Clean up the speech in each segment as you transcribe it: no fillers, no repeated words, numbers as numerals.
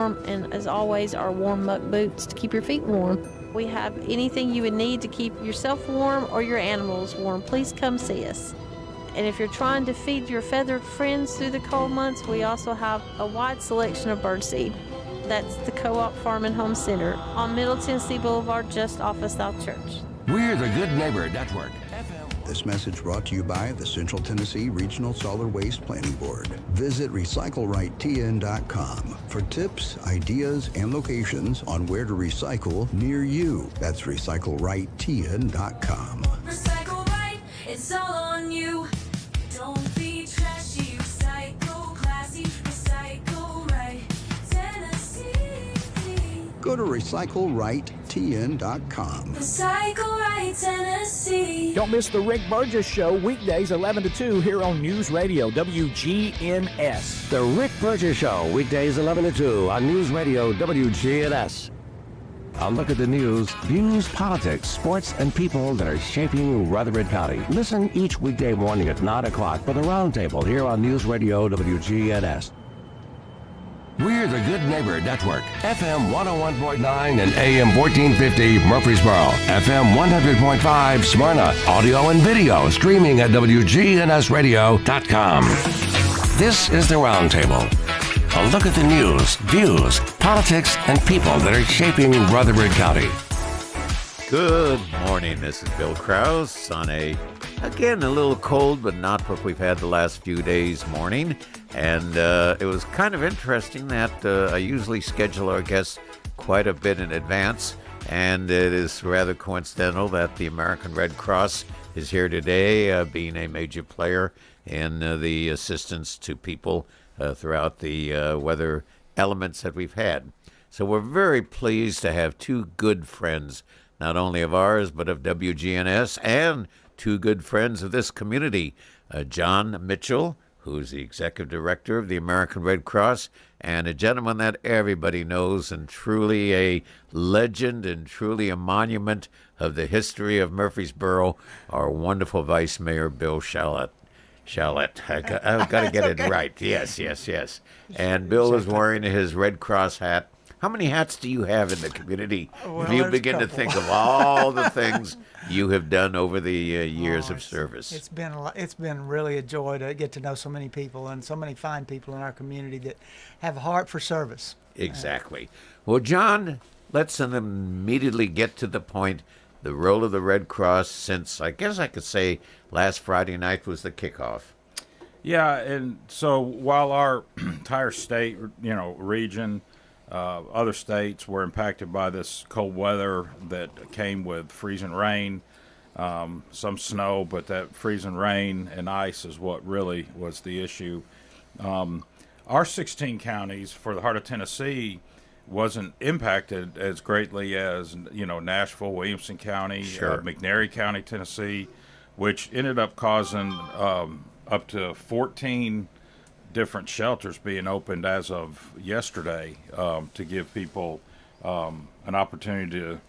And as always, our warm muck boots to keep your feet warm. We have anything you would need to keep yourself warm or your animals warm. Please come see us. And if you're trying to feed your feathered friends through the cold months, we also have a wide selection of birdseed. That's the Co-op Farm and Home Center on Middle Tennessee Boulevard, just off of South Church. We're the Good Neighbor Network. This message brought to you by the Central Tennessee Regional Solid Waste Planning Board. Visit RecycleRightTN.com for tips, ideas, and locations on where to recycle near you. That's RecycleRightTN.com. Recycle right, it's all on you. Don't be trashy, recycle classy, recycle right, Tennessee. Go to RecycleRightTN.com. Recycle right, Tennessee. Don't miss the Rick Burgess Show, weekdays 11 to 2 here on News Radio WGNS. The Rick Burgess Show, weekdays 11 to 2 on News Radio WGNS. A look at the news, views, politics, sports, and people that are shaping Rutherford County. Listen each weekday morning at 9 o'clock for the Roundtable here on News Radio WGNS. We're the Good Neighbor Network. FM 101.9 and AM 1450 Murfreesboro. FM 100.5 Smyrna. Audio and video streaming at WGNSradio.com. This is the Roundtable. A look at the news, views, politics, and people that are shaping Rutherford County. Good morning. This is Bill Krause on again, a little cold, but not what we've had the last few days morning. And it was kind of interesting that I usually schedule our guests quite a bit in advance. And it is rather coincidental that the American Red Cross is here today, being a major player in the assistance to people throughout the weather elements that we've had. So we're very pleased to have two good friends, not only of ours, but of WGNS, and two good friends of this community. John Mitchell, who's the executive director of the American Red Cross, and a gentleman that everybody knows, and truly a legend and truly a monument of the history of Murfreesboro, our wonderful Vice Mayor Bill Shallett. I've got to get it right. Yes. And Bill is wearing his Red Cross hat. How many hats do you have in the community? Well, if you begin to think of all the things you have done over the years of service. It's been it's been really a joy to get to know so many people and so many fine people in our community that have a heart for service. Exactly. Well, John, let's immediately get to the point. The role of the Red Cross since, I guess I could say, last Friday night was the kickoff. Yeah, and so while our entire state, region, other states were impacted by this cold weather that came with freezing rain, some snow, but that freezing rain and ice is what really was the issue. Our 16 counties for the heart of Tennessee wasn't impacted as greatly as, Nashville, Williamson County, Sure. McNairy County, Tennessee, which ended up causing up to 14 different shelters being opened as of yesterday to give people an opportunity to,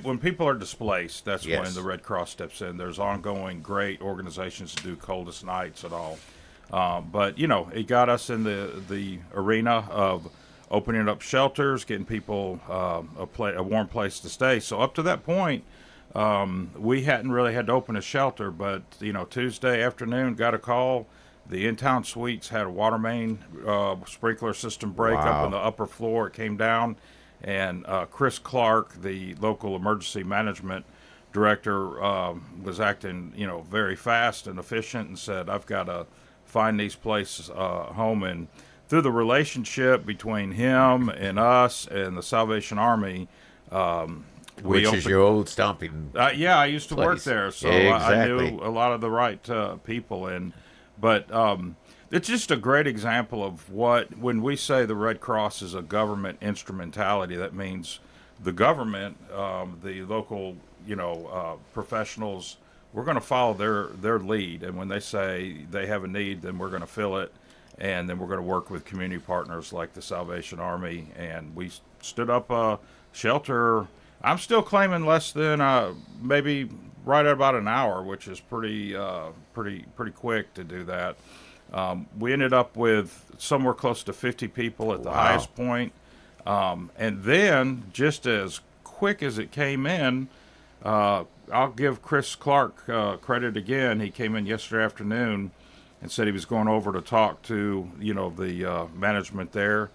when people are displaced, that's Yes. when the Red Cross steps in. There's ongoing great organizations to do coldest nights and all. But, it got us in the arena of opening up shelters, getting people a warm place to stay. So up to that point, we hadn't really had to open a shelter, but, Tuesday afternoon got a call. The in-town suites had a water main sprinkler system break up on the upper floor. It came down, and Chris Clark, the local emergency management director, was acting, very fast and efficient and said, I've got to find these places home. And through the relationship between him and us and the Salvation Army, Which is your old stomping yeah, I used to work place. there, so Exactly. I knew a lot of the right people. But it's just a great example of when we say the Red Cross is a government instrumentality, that means the government, the local, professionals, we're going to follow their lead. And when they say they have a need, then we're going to fill it. And then we're going to work with community partners like the Salvation Army. And we stood up a shelter. I'm still claiming less than maybe right at about an hour, which is pretty quick to do that. We ended up with somewhere close to 50 people at the highest point. And then, just as quick as it came in, I'll give Chris Clark credit again. He came in yesterday afternoon and said he was going over to talk to, the management there,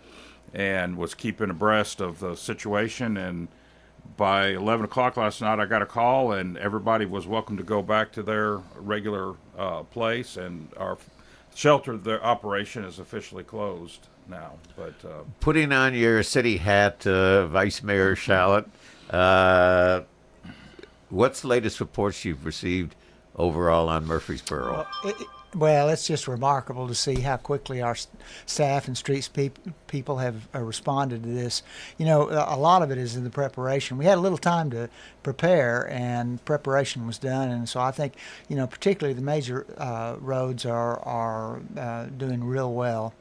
and was keeping abreast of the situation. And by 11 o'clock last night, I got a call, and everybody was welcome to go back to their regular place. And our shelter, the operation is officially closed now. But Putting on your city hat, Vice Mayor Shallot, what's the latest reports you've received overall on Murfreesboro? Well, it's just remarkable to see how quickly our staff and streets people have responded to this. A lot of it is in the preparation. We had a little time to prepare, and preparation was done. And so I think, particularly the major roads are doing real well.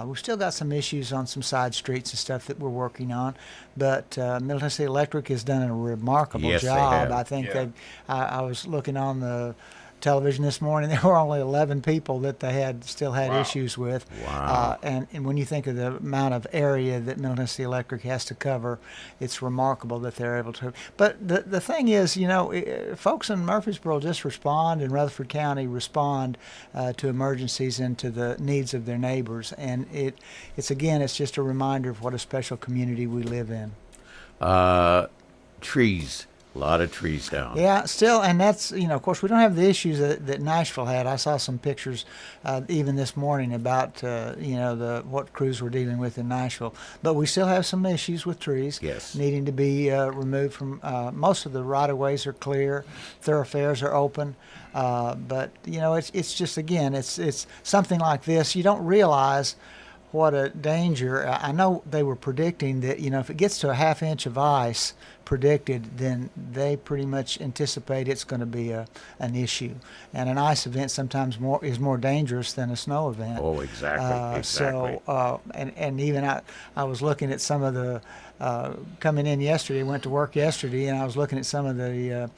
We've still got some issues on some side streets and stuff that we're working on, but Middle Tennessee Electric has done a remarkable Yes, they job. have. I think Yeah. I was looking on the television this morning. There were only 11 people that they still had issues with. Wow. And when you think of the amount of area that Middle Tennessee Electric has to cover, it's remarkable that they're able to. But the thing is, folks in Murfreesboro just respond, and Rutherford County respond to emergencies and to the needs of their neighbors. And it's just a reminder of what a special community we live in. Trees. A lot of trees down. Yeah, still, and that's, of course, we don't have the issues that Nashville had. I saw some pictures even this morning about, what crews were dealing with in Nashville. But we still have some issues with trees Yes. needing to be removed from, most of the right-of-ways are clear, thoroughfares are open. But, it's just, again, it's something like this. You don't realize what a danger. I know they were predicting that, if it gets to a half inch of ice predicted, then they pretty much anticipate it's going to be an issue. And an ice event sometimes is more dangerous than a snow event. Oh, exactly. So, and even I was looking at some of the, coming in yesterday, went to work yesterday, and I was looking at some of the,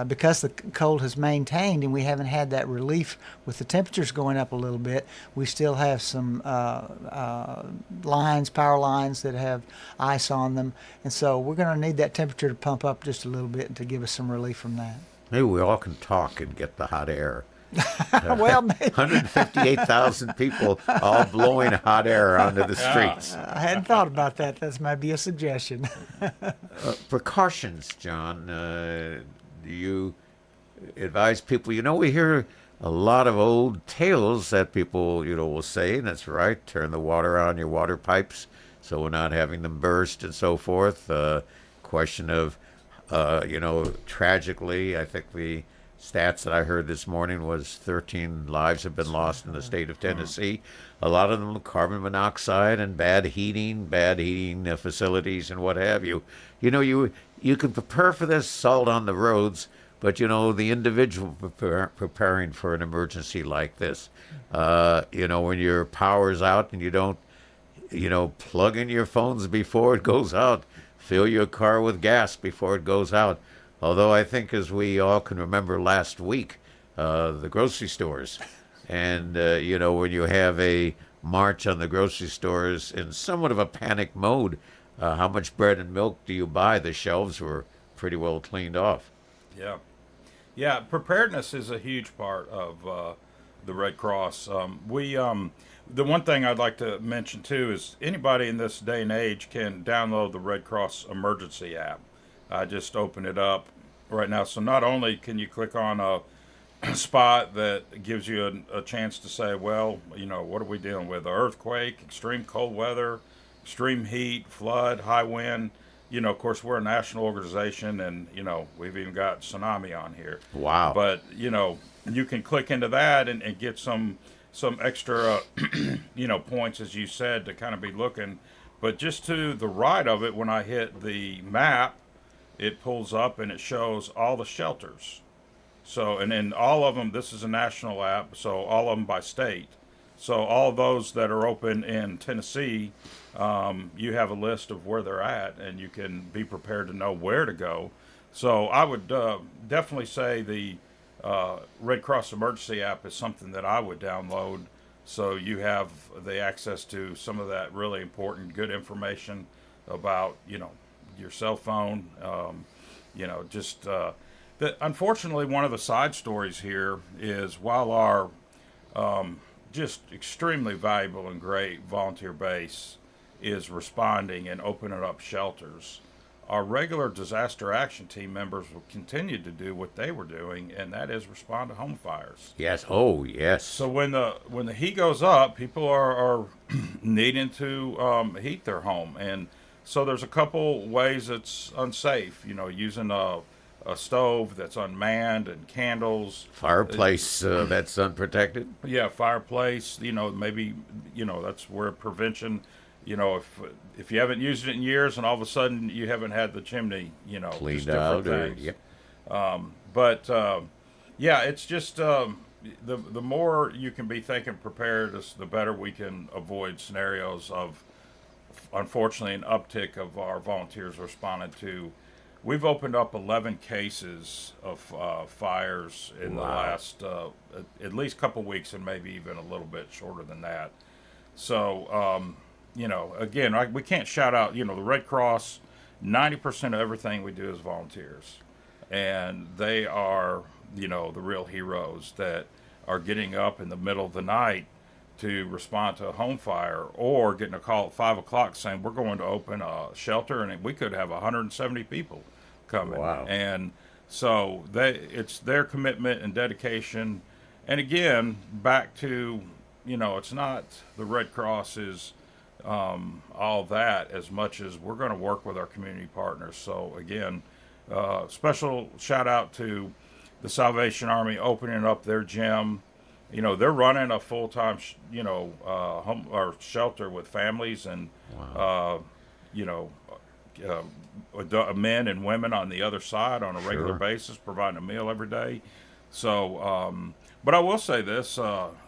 because the cold has maintained and we haven't had that relief with the temperatures going up a little bit, we still have some power lines that have ice on them. And so we're going to need that temperature to pump up just a little bit to give us some relief from that. Maybe we all can talk and get the hot air. Well, maybe. 158,000 people all blowing hot air onto the streets. I hadn't thought about that. That might be a suggestion. Precautions, John. Do you advise people? We hear a lot of old tales that people, will say, and that's right, turn the water on your water pipes so we're not having them burst and so forth. Question of, tragically, I think the stats that I heard this morning was 13 lives have been lost in the state of Tennessee. A lot of them carbon monoxide and bad heating facilities and what have you. You can prepare for this, salt on the roads, but the individual preparing for an emergency like this, when your power's out and you don't, plug in your phones before it goes out, fill your car with gas before it goes out. Although I think, as we all can remember last week, the grocery stores, and when you have a march on the grocery stores in somewhat of a panic mode, how much bread and milk do you buy? The shelves were pretty well cleaned off. Yeah, preparedness is a huge part of the Red Cross. The one thing I'd like to mention too is anybody in this day and age can download the Red Cross emergency app. I just opened it up right now. So not only can you click on a spot that gives you a chance to say, well, what are we dealing with? An earthquake, extreme cold weather, extreme heat, flood, high wind. Of course, we're a national organization, and, we've even got tsunami on here. Wow. But, you can click into that and get some extra, points, as you said, to kind of be looking. But just to the right of it, when I hit the map, it pulls up and it shows all the shelters. So, and then all of them, this is a national app, so all of them by state. So all those that are open in Tennessee, you have a list of where they're at, and you can be prepared to know where to go. So I would definitely say the Red Cross Emergency app is something that I would download So you have the access to some of that really important, good information about, your cell phone. Unfortunately, one of the side stories here is while our just extremely valuable and great volunteer base is responding and opening up shelters, our regular disaster action team members will continue to do what they were doing, and that is respond to home fires. Yes. Oh, yes. So when the heat goes up, people are needing to heat their home, and so there's a couple ways it's unsafe. Using a stove that's unmanned and candles. Fireplace that's unprotected. Yeah, fireplace. Maybe that's where prevention. If you haven't used it in years, and all of a sudden you haven't had the chimney, Cleaned just out. different things. Yep. Yeah, it's just the more you can be thinking prepared, the better we can avoid scenarios of, unfortunately, an uptick of our volunteers responding to. We've opened up 11 cases of fires in the last at least couple weeks, and maybe even a little bit shorter than that. So, again, we can't shout out, the Red Cross, 90% of everything we do is volunteers. And they are, the real heroes that are getting up in the middle of the night to respond to a home fire, or getting a call at 5 o'clock saying we're going to open a shelter, and we could have 170 people coming. Wow. And so it's their commitment and dedication. And again, back to, it's not the Red Cross is all that as much as we're going to work with our community partners. So again, special shout out to the Salvation Army opening up their gym. They're running a full-time, home or shelter with families and, men and women on the other side on a regular basis, providing a meal every day. So, but I will say this,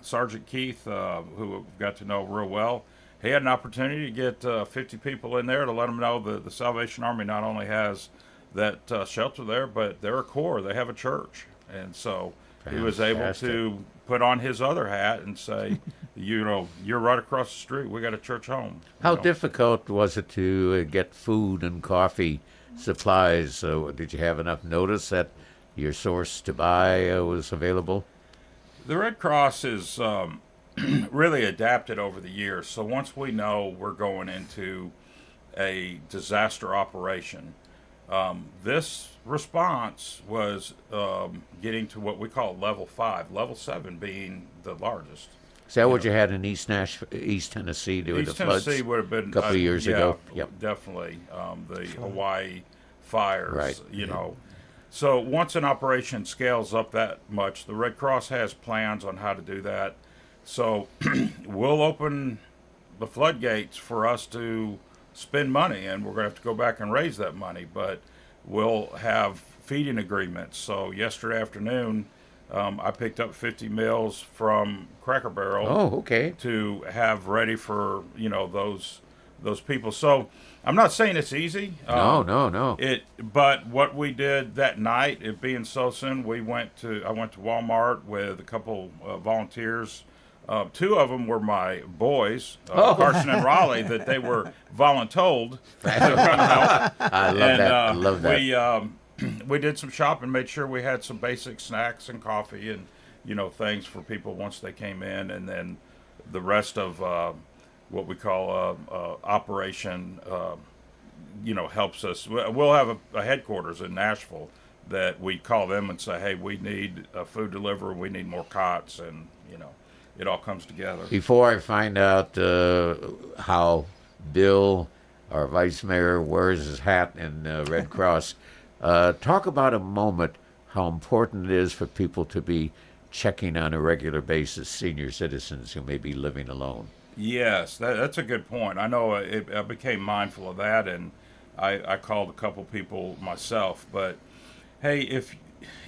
Sergeant Keith, who I've got to know real well, he had an opportunity to get 50 people in there to let them know that the Salvation Army not only has that shelter there, but they're a corps. They have a church. And so he was able to put on his other hat and say, you're right across the street. We got a church home. How difficult was it to get food and coffee supplies? Did you have enough notice that your source to buy was available? The Red Cross is really adapted over the years. So once we know we're going into a disaster operation, this response was getting to what we call level 5, level 7 being the largest. Is that what you had in East Tennessee during the floods? East Tennessee would have been a couple of years ago. Yep, definitely. The Hawaii fires, Right. So once an operation scales up that much, the Red Cross has plans on how to do that. So we'll open the floodgates for us to spend money, and we're going to have to go back and raise that money, but we'll have feeding agreements. So yesterday afternoon, I picked up 50 meals from Cracker Barrel. Oh, okay. To have ready for those people. So I'm not saying it's easy. No. But what we did that night, it being so soon, I went to Walmart with a couple volunteers. 2 of them were my boys, Carson and Raleigh, that they were voluntold to come help. I love that. We did some shopping, made sure we had some basic snacks and coffee and things for people once they came in, and then the rest of what we call operation helps us. We'll have a headquarters in Nashville that we call them and say, hey, we need a food delivery, we need more cots, and it all comes together. Before I find out how Bill, our vice mayor, wears his hat in Red Cross, talk about a moment how important it is for people to be checking on a regular basis senior citizens who may be living alone. Yes, that's a good point. I know I became mindful of that, and I called a couple people myself. But, hey, if,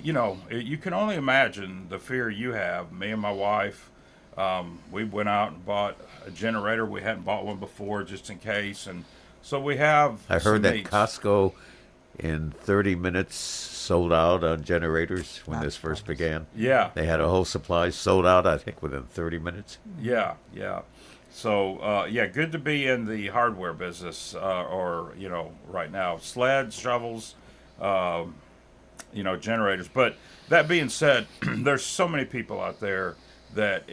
you can only imagine the fear you have. Me and my wife, we went out and bought a generator. We hadn't bought one before just in case. And so we have I heard that needs. Costco in 30 minutes sold out on generators when this first began. Yeah. They had a whole supply sold out, I think, within 30 minutes. Yeah, yeah. So, good to be in the hardware business, or, right now. Sleds, shovels, generators. But that being said, there's so many people out there that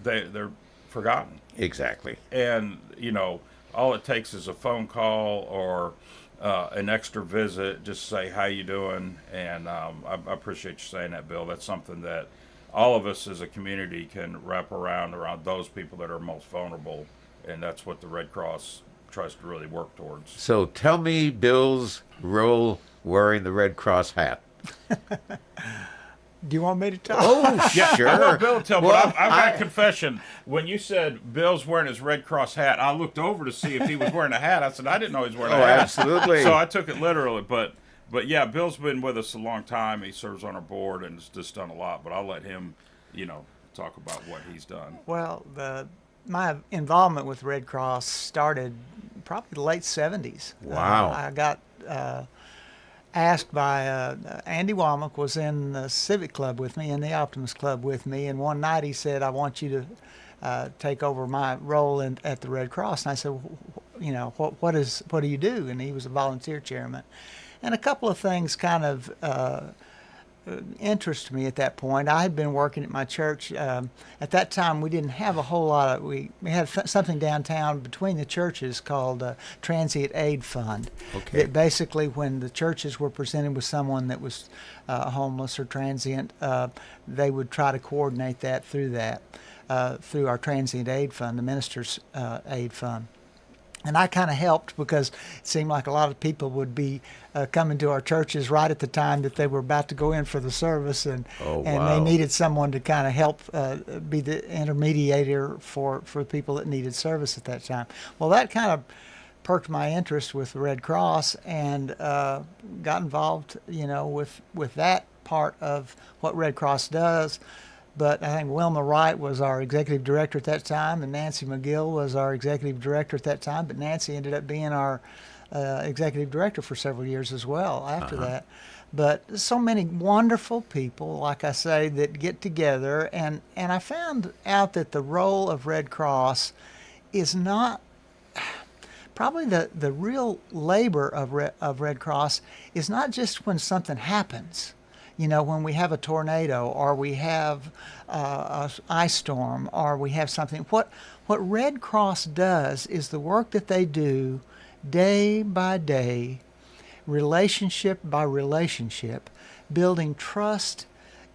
they're forgotten. Exactly. And, all it takes is a phone call or an extra visit, just say, how you doing? And I appreciate you saying that, Bill. That's something that all of us as a community can wrap around those people that are most vulnerable, and that's what the Red Cross tries to really work towards. So tell me Bill's role wearing the Red Cross hat. Do you want me to talk? Oh, sure. Well, Bill, tell me. Well, I've got a confession. When you said Bill's wearing his Red Cross hat, I looked over to see if he was wearing a hat. I said, I didn't know he was wearing a hat. Absolutely. So I took it literally. But yeah, Bill's been with us a long time. He serves on our board and has just done a lot. But I'll let him, talk about what he's done. Well, my involvement with Red Cross started probably the late 70s. Wow. I got asked by Andy Womack was in the Civic Club with me, in the Optimist Club with me, and one night he said, I want you to take over my role at the Red Cross. And I said, what do you do? And he was a volunteer chairman. And a couple of things kind of interested me at that point. I had been working at my church. At that time, we didn't have a whole lot of, we had something downtown between the churches called Transient Aid Fund. Okay. That basically, when the churches were presented with someone that was homeless or transient, they would try to coordinate that through our Transient Aid Fund, the Ministers' Aid Fund. And I kind of helped because it seemed like a lot of people would be coming to our churches right at the time that they were about to go in for the service, and they needed someone to kind of help be the intermediator for people that needed service at that time. Well, that kind of perked my interest with the Red Cross, and got involved, with that part of what Red Cross does. But I think Wilma Wright was our executive director at that time, and Nancy McGill was our executive director at that time. But Nancy ended up being our executive director for several years as well after that. But so many wonderful people, like I say, that get together. And I found out that the role of Red Cross is not, probably the real labor of Red Cross is not just when something happens. When we have a tornado, or we have an ice storm, or we have something. What Red Cross does is the work that they do day by day, relationship by relationship, building trust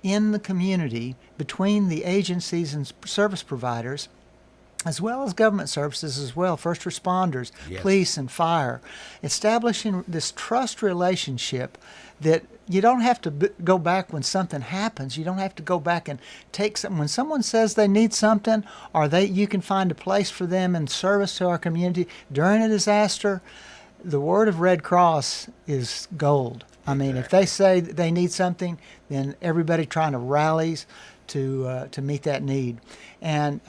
in the community between the agencies and service providers, as well as government services as well, first responders, police and fire, establishing this trust relationship that you don't have to go back when something happens. You don't have to go back and take something. When someone says they need something, or you can find a place for them in service to our community during a disaster, the word of Red Cross is gold. I mean, if they say that they need something, then everybody trying to rallies to meet that need. And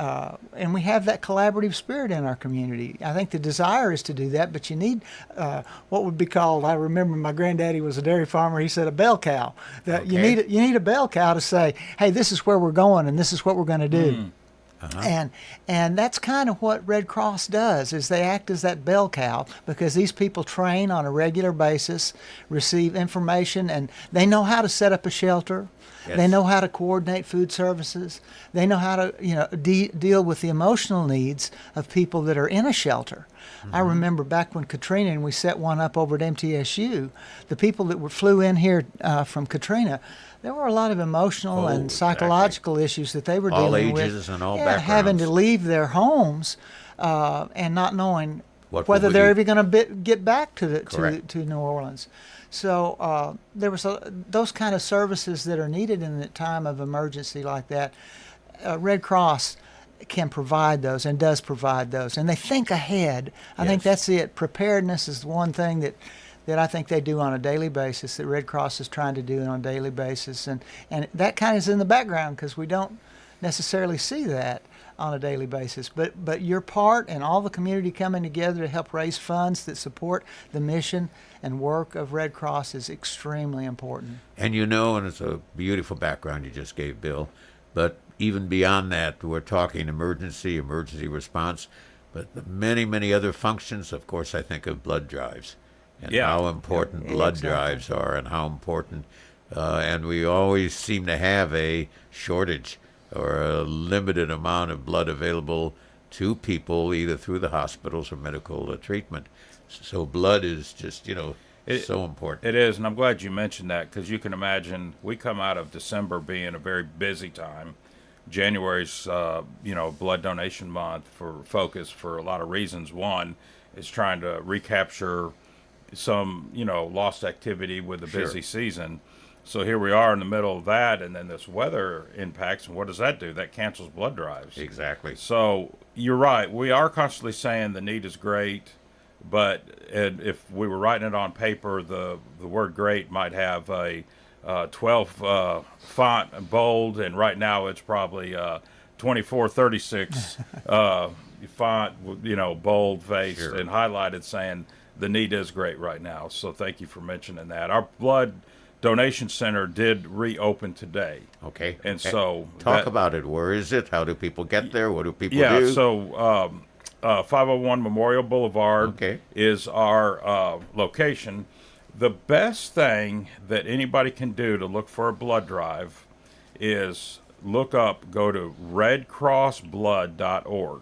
we have that collaborative spirit in our community. I think the desire is to do that, but you need what would be called, I remember my granddaddy was a dairy farmer, he said a bell cow. That you need a bell cow to say, hey, this is where we're going and this is what we're going to do. And that's kind of what Red Cross does, is they act as that bell cow, because these people train on a regular basis, receive information, and they know how to set up a shelter. Yes. They know how to coordinate food services. They know how to deal with the emotional needs of people that are in a shelter. I remember back when Katrina, and we set one up over at MTSU, the people that flew in here from Katrina, there were a lot of emotional and psychological issues that they were dealing with. All ages and all backgrounds. Having to leave their homes and not knowing whether they're ever going to get back to New Orleans. So there was those kind of services that are needed in a time of emergency like that. Red Cross can provide those and does provide those, and they think ahead. I think that's it. Preparedness is the one thing that I think they do on a daily basis, that Red Cross is trying to do on a daily basis. And that kind of is in the background because we don't necessarily see that. on a daily basis. But your part and all the community coming together to help raise funds that support the mission and work of Red Cross is extremely important. And and it's a beautiful background you just gave, Bill. But even beyond that, we're talking emergency response, but the many, many other functions. Of course, I think of blood drives and how important blood drives are, and how important. And we always seem to have a shortage or a limited amount of blood available to people, either through the hospitals or medical treatment. So blood is just, so important. It is, and I'm glad you mentioned that, because you can imagine we come out of December being a very busy time. January's, blood donation month focus for a lot of reasons. One is trying to recapture some, lost activity with the busy season. So here we are in the middle of that, and then this weather impacts, and what does that do? That cancels blood drives. Exactly. So you're right. We are constantly saying the need is great, but if we were writing it on paper, the word great might have a 12 font bold, and right now it's probably 2436 font, bold faced and highlighted, saying the need is great right now. So thank you for mentioning that. Our blood donation center did reopen today. Okay. And so talk about it. Where is it? How do people get there? What do people do? Yeah, so 501 Memorial Boulevard is our location. The best thing that anybody can do to look for a blood drive is go to redcrossblood.org.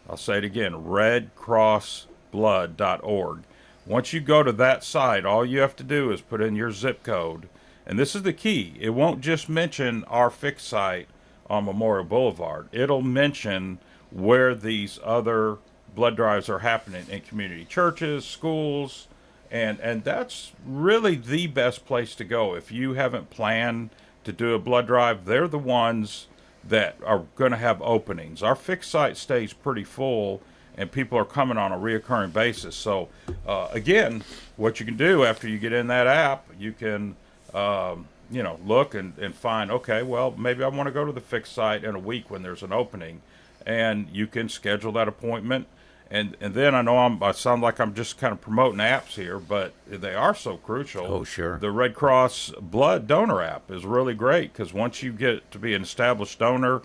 I'll say it again, redcrossblood.org. Once you go to that site, all you have to do is put in your zip code. And this is the key. It won't just mention our fixed site on Memorial Boulevard. It'll mention where these other blood drives are happening in community churches, schools, and that's really the best place to go. If you haven't planned to do a blood drive, they're the ones that are going to have openings. Our fixed site stays pretty full, and people are coming on a reoccurring basis. So, again, what you can do after you get in that app, you can, look and find, okay, well, maybe I want to go to the fixed site in a week when there's an opening. And you can schedule that appointment. And then I know I sound like I'm just kind of promoting apps here, but they are so crucial. Oh, sure. The Red Cross Blood Donor app is really great, because once you get to be an established donor,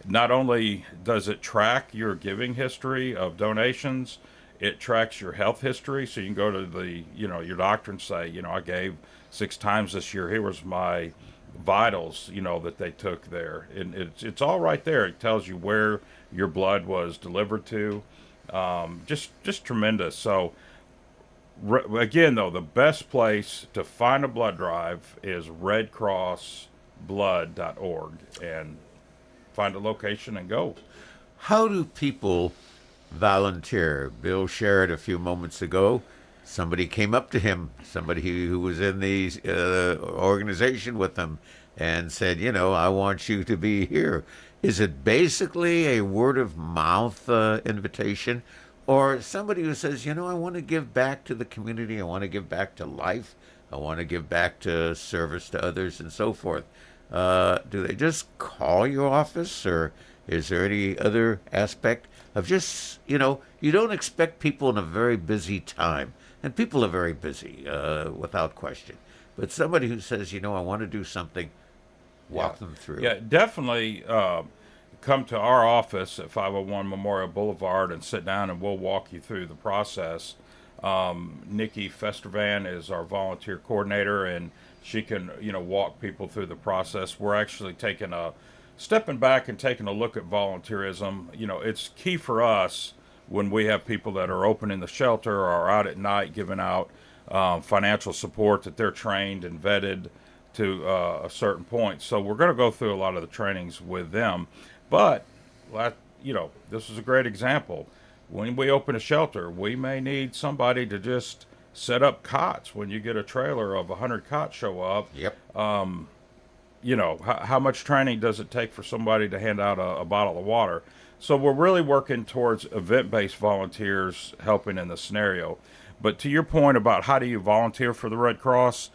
not only does it track your giving history of donations, it tracks your health history. So you can go to your doctor and say, I gave 6 times this year. Here was my vitals, that they took there. And it's all right there. It tells you where your blood was delivered to. Just tremendous. So again, though, the best place to find a blood drive is redcrossblood.org, and find a location and go. How do people volunteer? Bill shared a few moments ago, somebody came up to him, somebody who was in the organization with them, and said, I want you to be here. Is it basically a word of mouth invitation, or somebody who says, I want to give back to the community, I want to give back to life, I want to give back to service to others and so forth? Do they just call your office, or is there any other aspect of just, you don't expect people in a very busy time, and people are very busy, without question. But somebody who says, I want to do something, walk them through. Yeah, definitely come to our office at 501 Memorial Boulevard and sit down, and we'll walk you through the process. Nikki Festervan is our volunteer coordinator, and she can, walk people through the process. We're actually stepping back and taking a look at volunteerism. It's key for us when we have people that are opening the shelter or are out at night giving out financial support, that they're trained and vetted to a certain point. So we're going to go through a lot of the trainings with them. But, this is a great example. When we open a shelter, we may need somebody to just set up cots. When you get a trailer of 100 cots show up, yep. How much training does it take for somebody to hand out a bottle of water? So we're really working towards event-based volunteers helping in the scenario. But to your point about how do you volunteer for the Red Cross,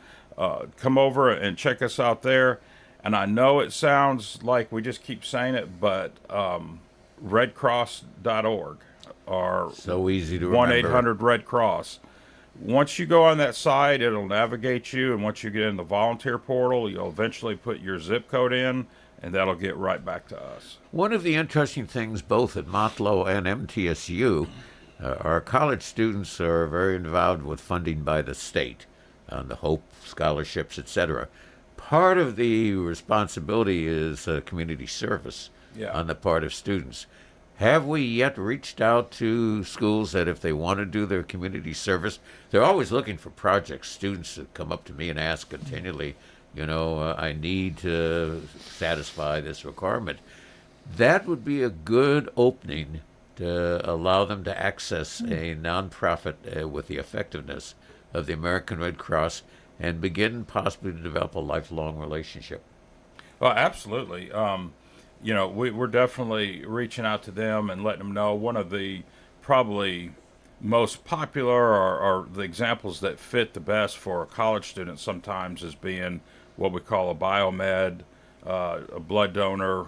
come over and check us out there. And I know it sounds like we just keep saying it, but redcross.org or So easy to remember. 1-800-RED-CROSS. Once you go on that site, it'll navigate you, and once you get in the volunteer portal, you'll eventually put your zip code in, and that'll get right back to us. One of the interesting things, both at Motlow and MTSU, our college students are very involved with funding by the state on the Hope scholarships, etc. Part of the responsibility is community service on the part of students. Have we yet reached out to schools that if they want to do their community service, they're always looking for projects. Students that come up to me and ask continually, I need to satisfy this requirement. That would be a good opening to allow them to access a nonprofit with the effectiveness of the American Red Cross and begin possibly to develop a lifelong relationship. Well, absolutely. We're definitely reaching out to them and letting them know. One of the probably most popular or the examples that fit the best for a college student sometimes is being what we call a biomed, a blood donor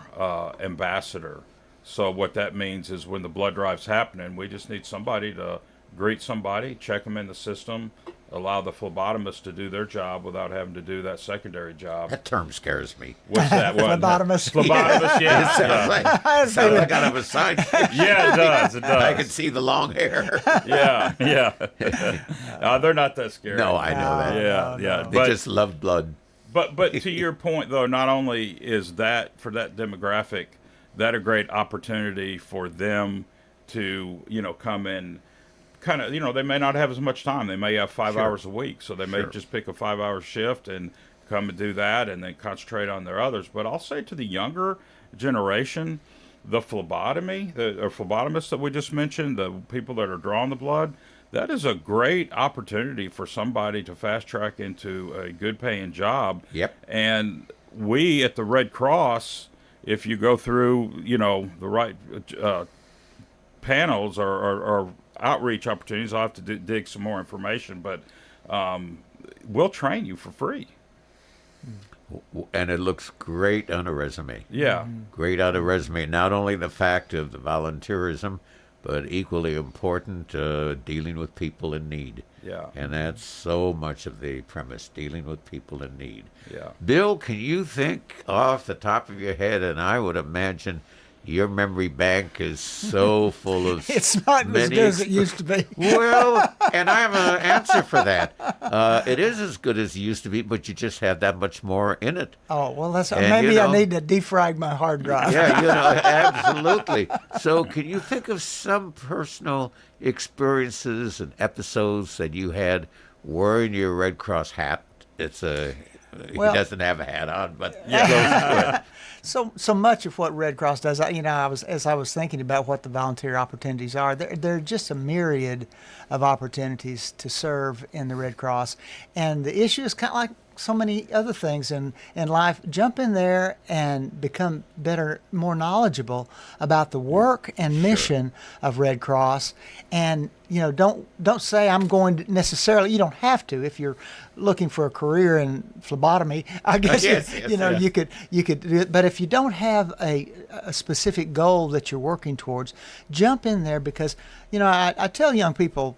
ambassador. So what that means is when the blood drive's happening, we just need somebody to greet somebody, check them in the system, allow the phlebotomist to do their job without having to do that secondary job. That term scares me. What's that one? Phlebotomist. Phlebotomist, yeah. Sounds like out of a science fiction. Yeah, it does. It does. I can see the long hair. Yeah. They're not that scary. No, I know that. Yeah. They just love blood. But to your point, though, not only is that for that demographic, that a great opportunity for them to, come in. Kind of, they may not have as much time. They may have 5 hours a week, so they may just pick a 5-hour shift and come and do that and then concentrate on their others. But I'll say to the younger generation, the phlebotomy, or phlebotomists that we just mentioned, the people that are drawing the blood, that is a great opportunity for somebody to fast track into a good paying job. Yep. And we at the Red Cross, if you go through, the right panels or outreach opportunities, I'll have to dig some more information, but we'll train you for free. And it looks great on a resume. Yeah. Great on a resume. Not only the fact of the volunteerism, but equally important, dealing with people in need. Yeah. And that's so much of the premise, dealing with people in need. Yeah. Bill, can you think off the top of your head, and I would imagine your memory bank is so full of It's not as good as it used to be. Well, and I have an answer for that. It is as good as it used to be, but you just have that much more in it. Oh, well, that's And, maybe I need to defrag my hard drive. Yeah, absolutely. So can you think of some personal experiences and episodes that you had wearing your Red Cross hat? He doesn't have a hat on, but close to it. So much of what Red Cross does, as I was thinking about what the volunteer opportunities are, there are just a myriad of opportunities to serve in the Red Cross, and the issue is kind of like so many other things in life. Jump in there and become better, more knowledgeable about the work and mission of Red Cross, and don't say I'm going to necessarily. You don't have to if you're looking for a career in phlebotomy. I guess you could do it. But if you don't have a specific goal that you're working towards, jump in there, because I tell young people,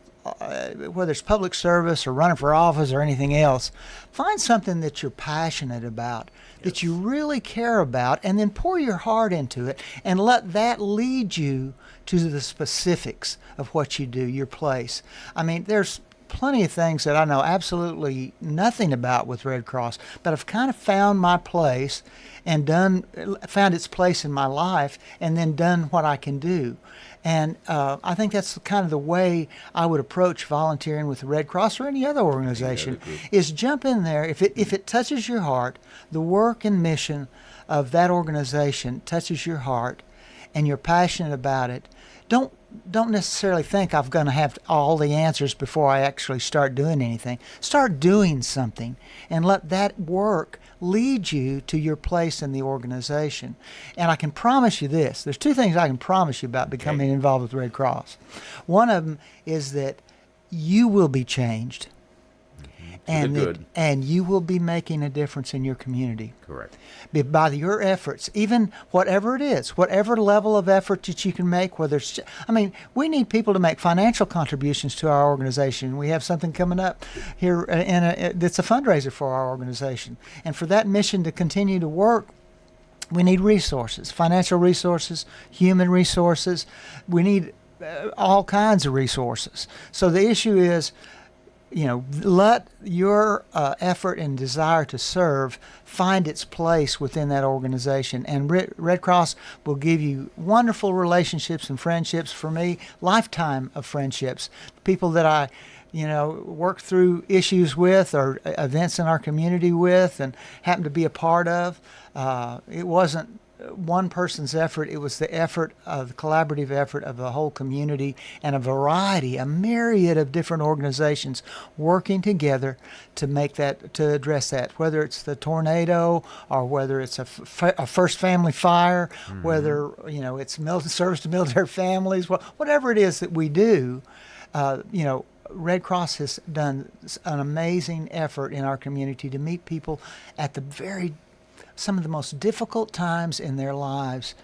whether it's public service or running for office or anything else, find something that you're passionate about, that you really care about, and then pour your heart into it and let that lead you to the specifics of what you do, your place. I mean, there's plenty of things that I know absolutely nothing about with Red Cross, but I've kind of found my place and found its place in my life, and then done what I can do. And I think that's kind of the way I would approach volunteering with the Red Cross or any other organization, is jump in there. If it touches your heart, the work and mission of that organization touches your heart, and you're passionate about it, don't necessarily think I'm going to have all the answers before I actually start doing anything. Start doing something and let that work lead you to your place in the organization. And I can promise you this. There's two things I can promise you about becoming involved with the Red Cross. One of them is that you will be changed. and good. and you will be making a difference in your community. Correct. By your efforts, even whatever it is, whatever level of effort that you can make, whether it's, I mean, we need people to make financial contributions to our organization. We have something coming up here that's a fundraiser for our organization. And for that mission to continue to work, we need resources, financial resources, human resources. We need all kinds of resources. So the issue is, let your effort and desire to serve find its place within that organization. And Red Cross will give you wonderful relationships and friendships. For me, lifetime of friendships. People that I, work through issues with or events in our community with and happen to be a part of. It wasn't one person's effort. It was the effort of the collaborative effort of the whole community and a myriad of different organizations working together to address that, whether it's the tornado or whether it's a first family fire, whether, it's service to military families, whatever it is that we do, Red Cross has done an amazing effort in our community to meet people at some of the most difficult times in their lives,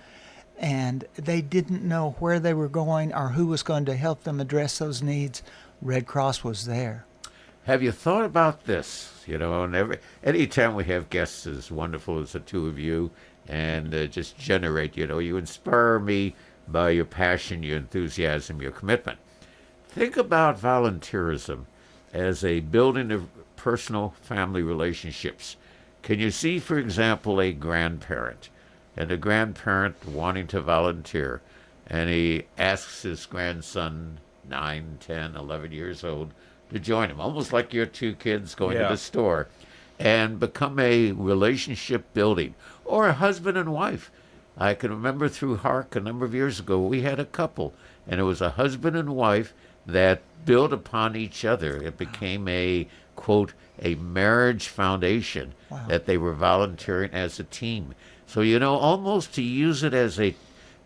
and they didn't know where they were going or who was going to help them address those needs. Red Cross was there. Have you thought about this? And anytime we have guests as wonderful as the two of you, and just generate, you inspire me by your passion, your enthusiasm, your commitment. Think about volunteerism as a building of personal family relationships. Can you see, for example, a grandparent and a grandparent wanting to volunteer, and he asks his grandson, 9, 10, 11 years old, to join him, almost like your two kids going to the store, and become a relationship building, or a husband and wife. I can remember through Hark a number of years ago, we had a couple, and it was a husband and wife that built upon each other. It became a, quote, a marriage foundation that they were volunteering as a team. So, almost to use it as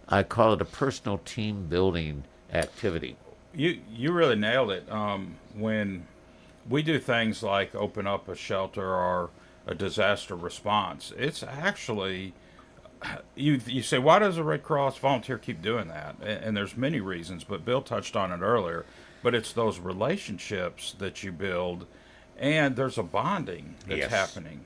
I call it a personal team building activity. You really nailed it. When we do things like open up a shelter or a disaster response, it's actually, you say, why does the Red Cross volunteer keep doing that? And there's many reasons, but Bill touched on it earlier. But it's those relationships that you build, and there's a bonding that's happening.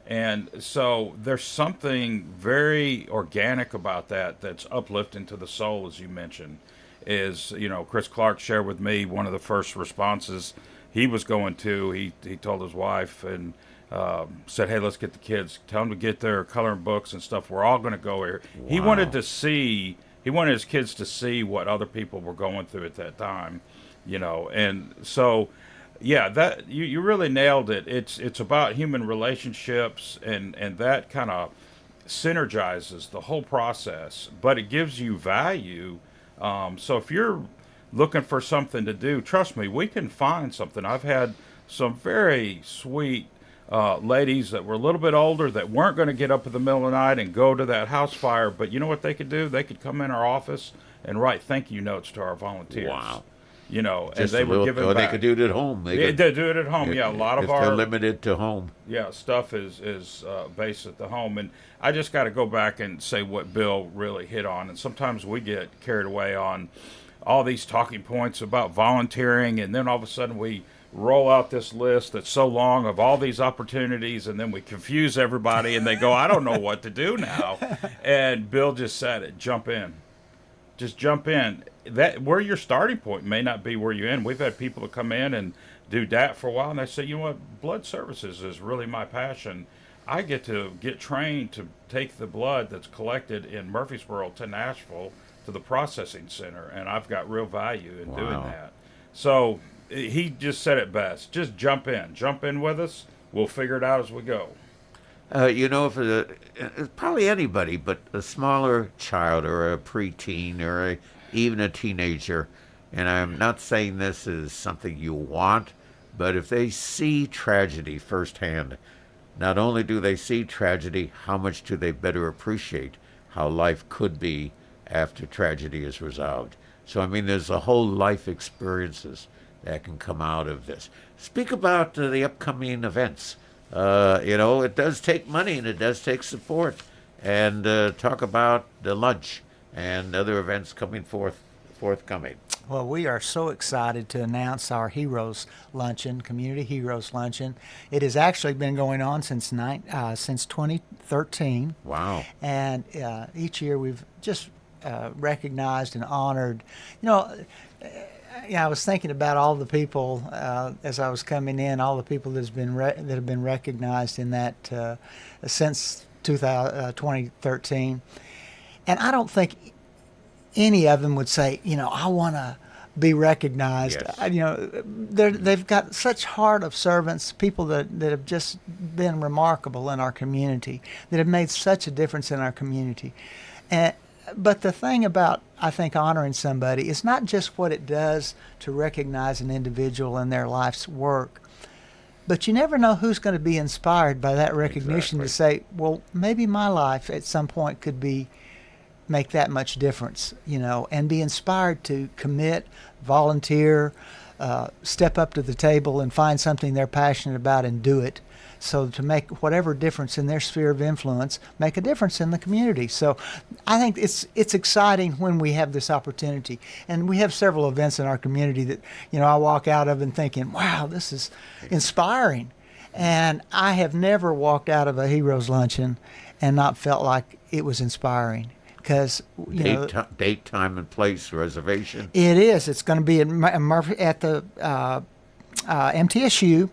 And so there's something very organic about that's uplifting to the soul, as you mentioned. Is, Chris Clark shared with me one of the first responses he was going to. He told his wife and said, hey, let's get the kids, tell them to get their coloring books and stuff. We're all going to go here. Wow. He wanted his kids to see what other people were going through at that time, and so, that you really nailed it. It's about human relationships, and that kind of synergizes the whole process, but it gives you value. So if you're looking for something to do, trust me, we can find something. I've had some very sweet ladies that were a little bit older that weren't going to get up in the middle of the night and go to that house fire, but you know what they could do? They could come in our office and write thank you notes to our volunteers. Wow. And they were giving back. They could do it at home. They do it at home. A lot of they're limited to home. Stuff is based at the home. And I just got to go back and say what Bill really hit on. And sometimes we get carried away on all these talking points about volunteering, and then all of a sudden we roll out this list that's so long of all these opportunities, and then we confuse everybody, and they go, I don't know what to do now. And Bill just said it, jump in. Just jump in. That where your starting point may not be where you end. We've had people to come in and do that for a while, and they say, blood services is really my passion. I get to get trained to take the blood that's collected in Murfreesboro to Nashville to the processing center, and I've got real value in doing that. So he just said it best. Just jump in with us. We'll figure it out as we go. If probably anybody, but a smaller child or a preteen or even a teenager, and I'm not saying this is something you want, but if they see tragedy firsthand, not only do they see tragedy, how much do they better appreciate how life could be after tragedy is resolved? So, there's a whole life experiences that can come out of this. Speak about the upcoming events. It does take money and it does take support. And talk about the lunch and other events forthcoming. Well, we are so excited to announce our Heroes Luncheon, Community Heroes Luncheon. It has actually been going on since 2013. Wow. And each year we've just recognized and honored. I was thinking about all the people as I was coming in, all the people that have been recognized in that since 2013. And I don't think any of them would say, I want to be recognized. Yes. They've got such heart of servants, people that have just been remarkable in our community, that have made such a difference in our community. But the thing about, I think, honoring somebody is not just what it does to recognize an individual in their life's work, but you never know who's going to be inspired by that recognition to say, well, maybe my life at some point could make that much difference, and be inspired to commit, volunteer, step up to the table and find something they're passionate about and do it. So to make whatever difference in their sphere of influence, make a difference in the community. So I think it's exciting when we have this opportunity. And we have several events in our community that, I walk out of and thinking, wow, this is inspiring. And I have never walked out of a Heroes Luncheon and not felt like it was inspiring. Because date, time, and place reservation. It is. It's going to be at the MTSU,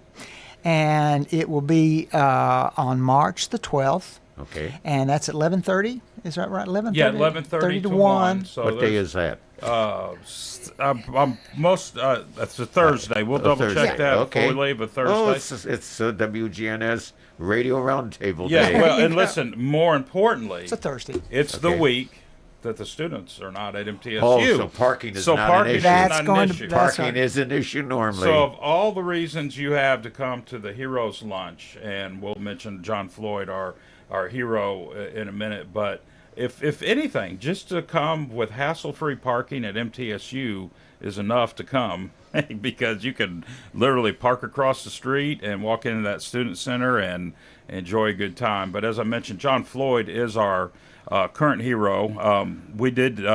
and it will be on March the 12th. Okay. And that's at 11:30. Is that right? 11:30. Yeah, 11:30 to 1. So what day is that? That's a Thursday. We'll double check that before we leave. A Thursday. Oh, it's WGNS Radio Roundtable Yeah, Day. well, and listen, more importantly, It's a Thursday. it's the week that the students are not at MTSU. Oh, so parking is not an issue. That's not going an to- issue. that's Parking is an issue normally. So of all the reasons you have to come to the Heroes Lunch, and we'll mention John Floyd, our hero, in a minute, but if anything, just to come with hassle-free parking at MTSU is enough to come, because you can literally park across the street and walk into that student center and enjoy a good time. But as I mentioned, John Floyd is our current hero. We did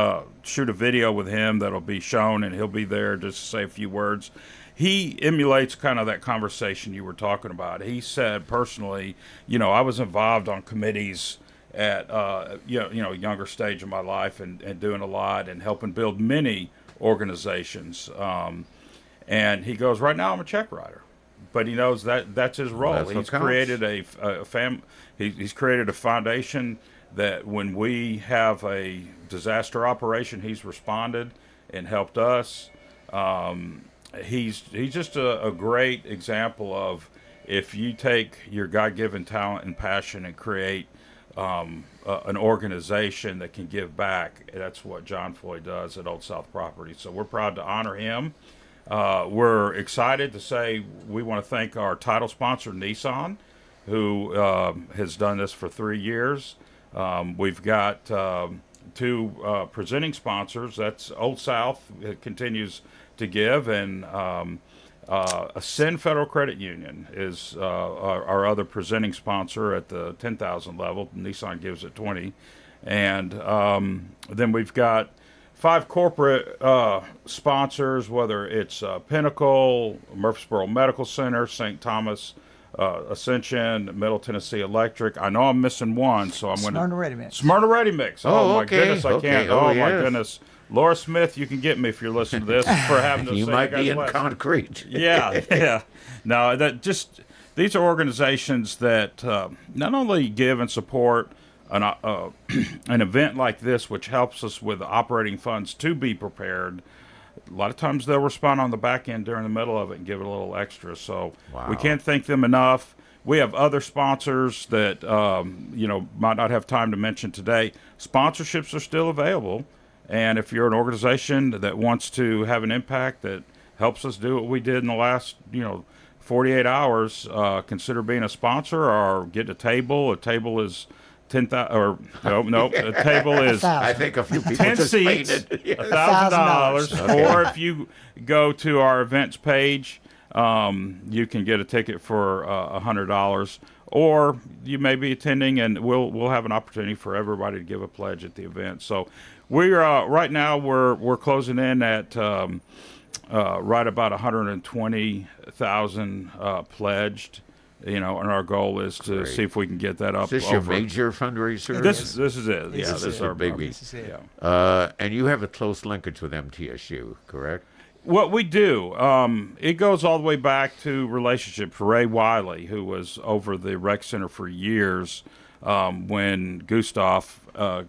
shoot a video with him that'll be shown, and he'll be there just to say a few words. He emulates kind of that conversation you were talking about. He said personally, I was involved on committees at a younger stage of my life and doing a lot and helping build many organizations. And he goes, right now I'm a check writer. But he knows that's his role. That's what He's counts. created he's created a foundation that when we have a disaster operation, he's responded and helped us. He's just a great example of, if you take your God-given talent and passion and create an organization that can give back, that's what John Floyd does at Old South Property. So we're proud to honor him. We're excited to say we want to thank our title sponsor, Nissan, who has done this for 3 years. We've got two presenting sponsors. That's Old South. It continues to give, and Ascend Federal Credit Union is our other presenting sponsor at the 10,000 level. Nissan gives it 20, and then we've got 5 corporate sponsors, whether it's Pinnacle, Murfreesboro Medical Center, St. Thomas Ascension, Middle Tennessee Electric. I know I'm missing one, so I'm going to Smyrna Ready Mix. Smyrna Ready Mix. Oh, my okay, goodness, I okay. can't. Oh, my yes. goodness. Laura Smith, you can get me if you're listening to this for having to You say might guys be in last. concrete. Yeah. No, these are organizations that not only give and support an event like this, which helps us with operating funds to be prepared. A lot of times they'll respond on the back end during the middle of it and give it a little extra. So we can't thank them enough. We have other sponsors that might not have time to mention today. Sponsorships are still available, and if you're an organization that wants to have an impact that helps us do what we did in the last 48 hours, consider being a sponsor or get a table. A table is $10,000 or no, the table is I think a few people 10 just seats, fainted. Yeah. $1,000. Or if you go to our events page, you can get a ticket for $100. Or you may be attending, and we'll have an opportunity for everybody to give a pledge at the event. So we're right now we're closing in at right about 120,000 pledged. And our goal is to see if we can get that up. Is this your major fundraiser? This is it. Yeah, this is our baby. This is it. Yeah. And you have a close linkage with MTSU, correct? What we do, it goes all the way back to relationship for Ray Wiley, who was over the rec center for years when Gustav, I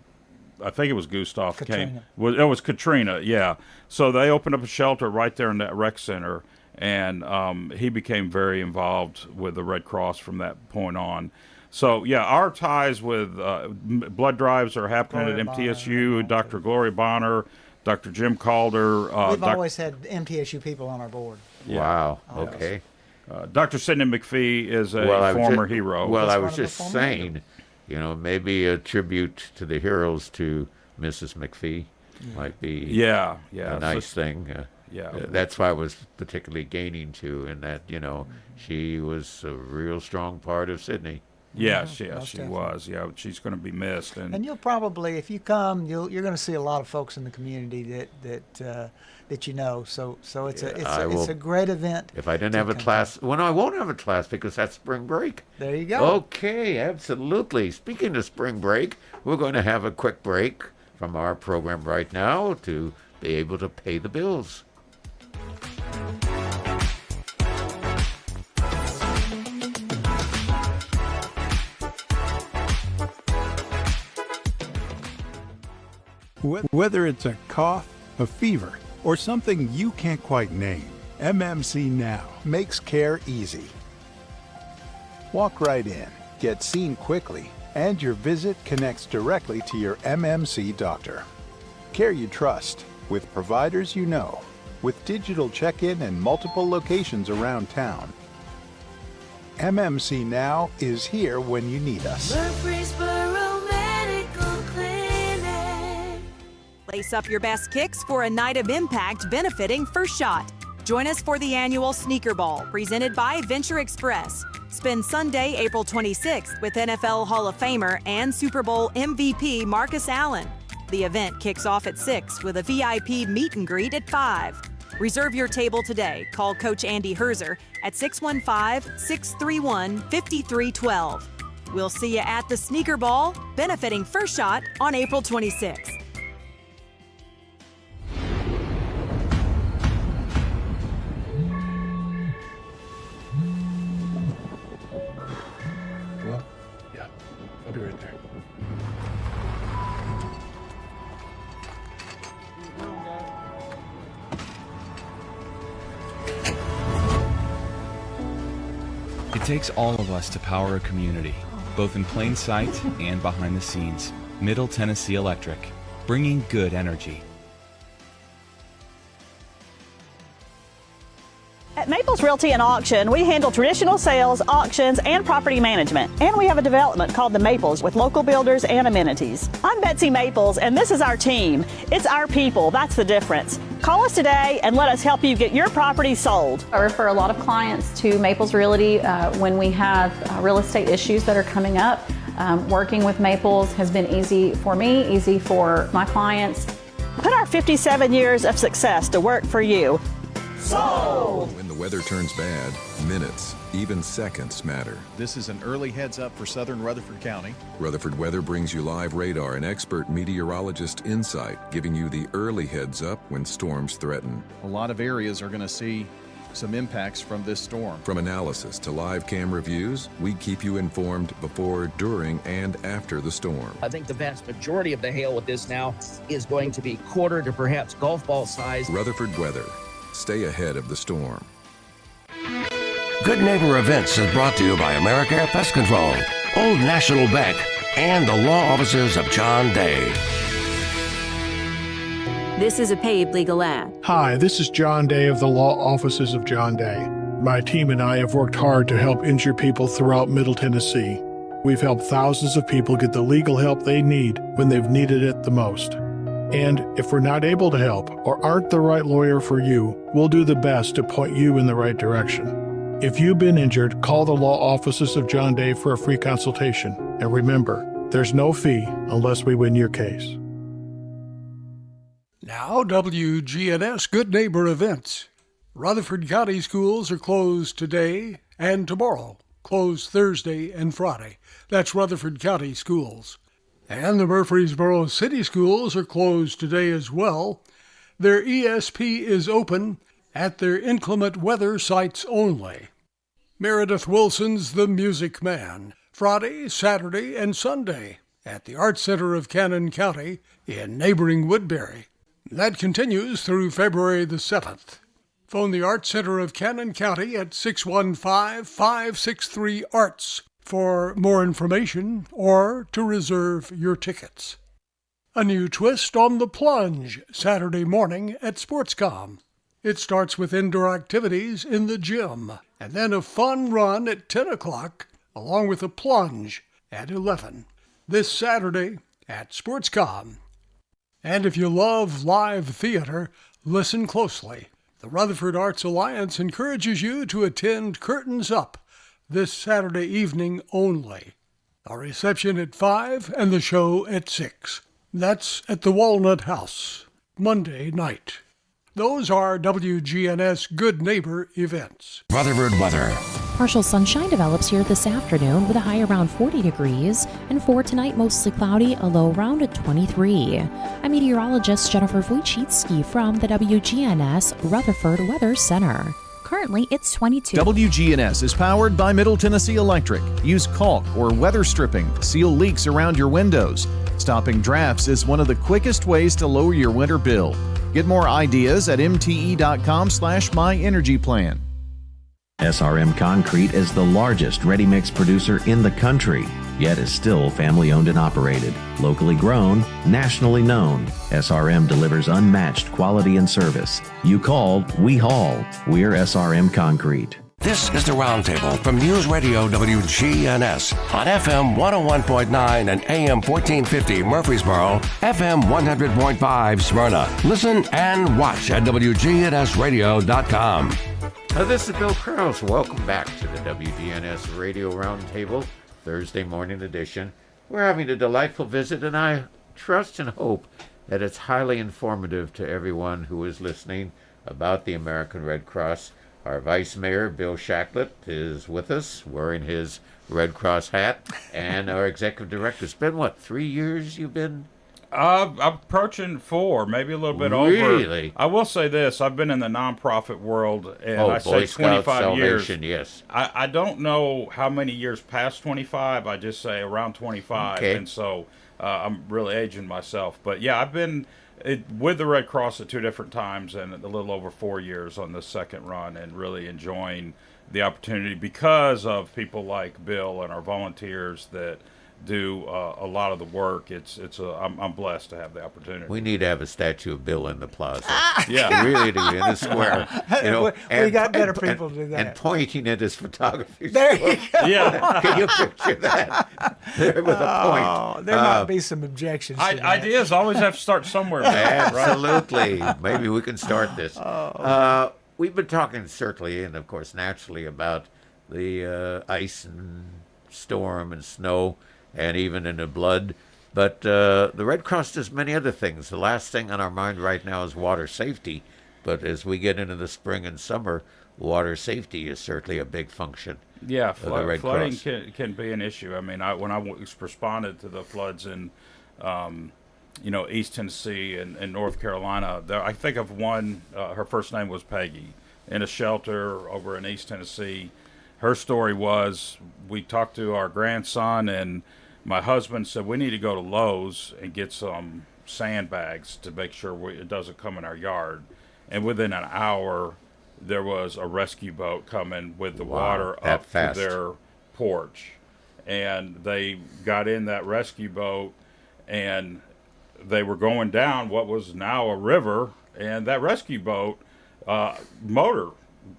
think it was Gustav came. It was Katrina, yeah. So they opened up a shelter right there in that rec center. And he became very involved with the Red Cross from that point on. So, yeah, our ties with blood drives are happening at MTSU, Dr. Gloria Bonner, Dr. Jim Calder. We've always had MTSU people on our board. Yeah. Wow, okay. Dr. Sidney McPhee is a former hero. Well, I was just saying, maybe a tribute to the heroes to Mrs. McPhee might be a nice thing. Yeah, that's why I was particularly gaining to, in that she was a real strong part of Sydney. Yes, she was. Yeah, she's going to be missed. And you'll probably, if you come, you're going to see a lot of folks in the community that you know. So it's a great event. If I didn't have a class, I won't have a class because that's spring break. There you go. Okay, absolutely. Speaking of spring break, we're going to have a quick break from our program right now to be able to pay the bills. Whether it's a cough, a fever, or something you can't quite name, MMC Now makes care easy. Walk right in, get seen quickly, and your visit connects directly to your MMC doctor. Care you trust, with providers you know, with digital check-in and multiple locations around town. MMC Now is here when you need us. Murfreesboro Medical Clinic. Lace up your best kicks for a night of impact benefiting First Shot. Join us for the annual Sneaker Ball presented by Venture Express. Spend Sunday, April 26th with NFL Hall of Famer and Super Bowl MVP Marcus Allen. The event kicks off at 6 with a VIP meet and greet at 5. Reserve your table today. Call Coach Andy Herzer at 615-631-5312. We'll see you at the Sneaker Ball, benefiting First Shot on April 26th. Well, yeah, I'll be right there. It takes all of us to power a community, both in plain sight and behind the scenes. Middle Tennessee Electric, bringing good energy. At Maples Realty and Auction, we handle traditional sales, auctions, and property management. And we have a development called The Maples with local builders and amenities. I'm Betsy Maples, and this is our team. It's our people. That's the difference. Call us today and let us help you get your property sold. I refer a lot of clients to Maples Realty when we have real estate issues that are coming up. Working with Maples has been easy for me, easy for my clients. Put our 57 years of success to work for you. Sold! When the weather turns bad, minutes, even seconds matter. This is an early heads up for southern Rutherford County. Rutherford Weather brings you live radar and expert meteorologist insight, giving you the early heads up when storms threaten. A lot of areas are going to see some impacts from this storm. From analysis to live camera views, we keep you informed before, during, and after the storm. I think the vast majority of the hail with this now is going to be quarter to perhaps golf ball size. Rutherford Weather. Stay ahead of the storm. Good Neighbor Events is brought to you by Americare Pest Control, Old National Bank, and the law offices of John Day. This is a paid legal ad. Hi, this is John Day of the law offices of John Day. My team and I have worked hard to help injured people throughout Middle Tennessee. we've helped thousands of people get the legal help they need when they've needed it the most. And if we're not able to help or aren't the right lawyer for you, we'll do the best to point you in the right direction. If you've been injured, call the law offices of John Day for a free consultation. And remember, there's no fee unless we win your case. Now, WGNS Good Neighbor events. Rutherford County schools are closed today and tomorrow. Closed Thursday and Friday. That's Rutherford County schools. And the Murfreesboro City schools are closed today as well. Their ESP is open at their inclement weather sites only. Meredith Wilson's The Music Man, Friday, Saturday, and Sunday at the Art Center of Cannon County in neighboring Woodbury. That continues through February the 7th. Phone the Art Center of Cannon County at 615-563-ARTS for more information or to reserve your tickets. A new twist on The Plunge, Saturday morning at Sportscom. It starts with indoor activities in the gym, and then a fun run at 10 o'clock, along with a plunge at 11. This Saturday at Sportscom. And if you love live theater, listen closely. The Rutherford Arts Alliance encourages you to attend Curtains Up this Saturday evening only. A reception at 5 and the show at 6. That's at the Walnut House, Monday night. Those are WGNS Good Neighbor events. Rutherford weather. Partial sunshine develops here this afternoon with a high around 40 degrees, and for tonight mostly cloudy, a low around 23. I'm meteorologist Jennifer Wojcicki from the WGNS Rutherford Weather Center. Currently, it's 22. WGNS is powered by Middle Tennessee Electric. Use caulk or weather stripping to seal leaks around your windows. Stopping drafts is one of the quickest ways to lower your winter bill. Get more ideas at mte.com/myenergyplan. SRM Concrete is the largest ready-mix producer in the country, yet is still family-owned and operated. Locally grown, nationally known, SRM delivers unmatched quality and service. You call, we haul. We're SRM Concrete. This is the Roundtable from News Radio WGNS on FM 101.9 and AM 1450 Murfreesboro, FM 100.5 Smyrna. Listen and watch at WGNSradio.com. This is Bill Krause. Welcome back to the WGNS Radio Roundtable, Thursday morning edition. We're having a delightful visit, and I trust and hope that it's highly informative to everyone who is listening about the American Red Cross. Our Vice Mayor, Bill Shacklett, is with us, wearing his Red Cross hat, and our Executive Director. It's been, 3 years you've been? Approaching 4, maybe a little bit over. Really? I will say this, I've been in the nonprofit world, and I Boy say 25 years. Yes. I don't know how many years past 25, I just say around 25, okay. And so I'm really aging myself. But yeah, I've been with the Red Cross at 2 different times and a little over 4 years on this second run, and really enjoying the opportunity because of people like Bill and our volunteers that do a lot of the work. I'm blessed to have the opportunity. We need to have a statue of Bill in the plaza. Yeah, really do, in the square. We got better people to do that. And pointing at his photography. There you go. Yeah. Can you picture that? There with a point. There might be some objections. To that. Ideas always have to start somewhere. Absolutely. Maybe we can start this. We've been talking certainly and, of course, naturally about the ice and storm and snow, and even in the blood. But the Red Cross does many other things. The last thing on our mind right now is water safety. But as we get into the spring and summer, water safety is certainly a big function. Yeah, of the Red flooding Cross. can be an issue. I mean, when I responded to the floods in, East Tennessee and North Carolina, I think of one, her first name was Peggy, in a shelter over in East Tennessee. Her story was, we talked to our grandson, and my husband said, we need to go to Lowe's and get some sandbags to make sure it doesn't come in our yard. And within an hour, there was a rescue boat coming with the water up to their porch. And they got in that rescue boat, and they were going down what was now a river, and that rescue boat motor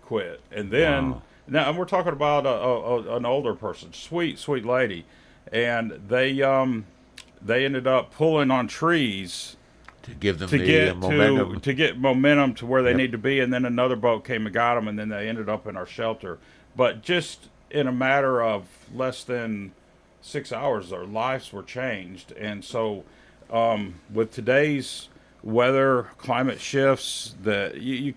quit. And then, now we're talking about an older person, sweet lady. and they ended up pulling on trees to give them to the get momentum. to get momentum to where they Yep. need to be, and then another boat came and got them, and then they ended up in our shelter. But just in a matter of less than 6 hours, their lives were changed. And so with today's weather, climate shifts, that you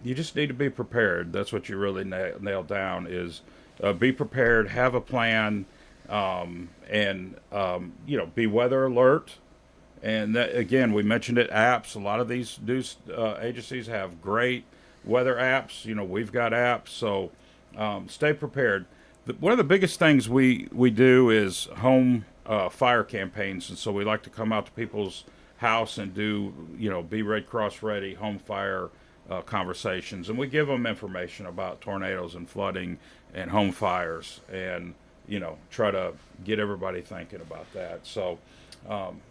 just need to be prepared. That's what you really nail down is be prepared, have a plan, and be weather alert. And that, again, we mentioned it, apps. A lot of these news agencies have great weather apps. We've got apps, so stay prepared. One of the biggest things we do is home fire campaigns, and so we like to come out to people's house and do, be Red Cross ready, home fire conversations. And we give them information about tornadoes and flooding and home fires, and, try to get everybody thinking about that. So